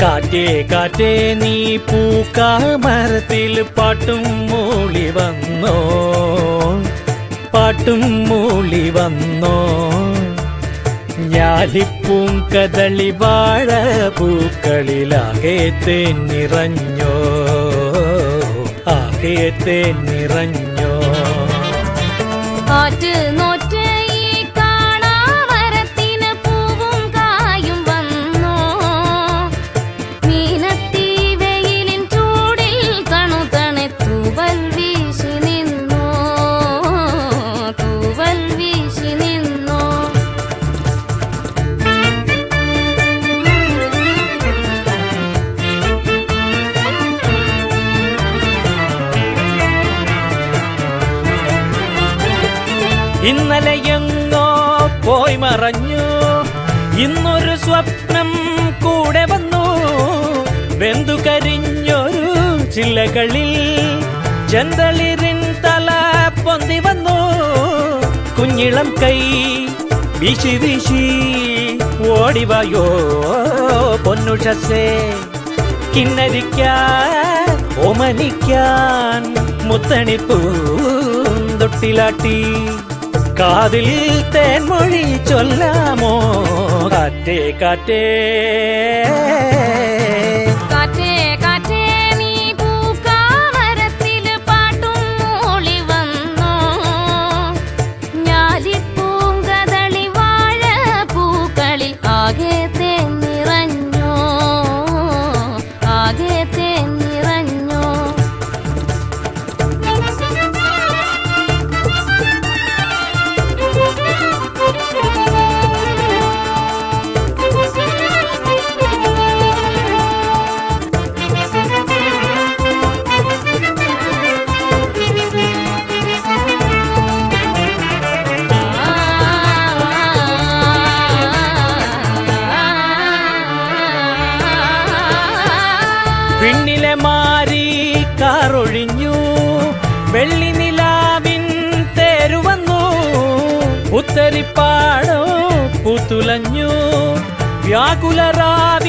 കാറ്റേ കാറ്റേ നീ പൂക്കാമരത്തിൽ പാട്ടും മൂളി വന്നോ, പാട്ടും മൂളി വന്നോ. ഞാലിപ്പൂം കദളി വാഴ പൂക്കളിലാകെ തേൻ നിറഞ്ഞോ, ആകെ തേൻ നിറഞ്ഞോ. കാറ്റ് നോറ്റ് ഈ കാണാവരത്തിന് പൂവും കായും വന്നോ. മീനത്തി വെയിലിൻ ചൂടിൽ കണുതണെ തൂവൽ വീശി നിന്നോ, തൂവൽ വീശി നിന്നോ. ഇന്നലെ എങ്ങോ പോയി മറഞ്ഞു, ഇന്നൊരു സ്വപ്നം കൂടെ വന്നു. വെന്തു കരിഞ്ഞൊരു ചില്ലകളിൽ ചെന്തളിരിൻ തല പൊന്തി വന്നു. കുഞ്ഞിളം കൈ വീശി വീശി ഓടിവായോ പൊന്നുഷസേ. കിന്നരിക്കാൻ ഓമനിക്കാൻ മുത്തണിപ്പൂന്തൊട്ടിലാട്ടി. കാതിൽ തേൻമൊഴി ചൊല്ലാമോ കാറ്റേ കാറ്റേ. കാറ്റേ കാറ്റേ നീ പൂക്കാമരത്തിൽ പാട്ടും മൂളി വന്നോ. ഞാലിപ്പൂം കദളി വാഴ പൂക്കളിൽ ആകെ തേൻ നിറഞ്ഞോ, ആകെ തേൻ നിറഞ്ഞോ. വിണ്ണിലെ മാരി കാറൊഴിഞ്ഞു, വെള്ളി നിലാവിൻ തേരുവന്നു. ഉത്തരിപ്പാടോ പൂത്തുലഞ്ഞു, വ്യാകുലരാവിൻ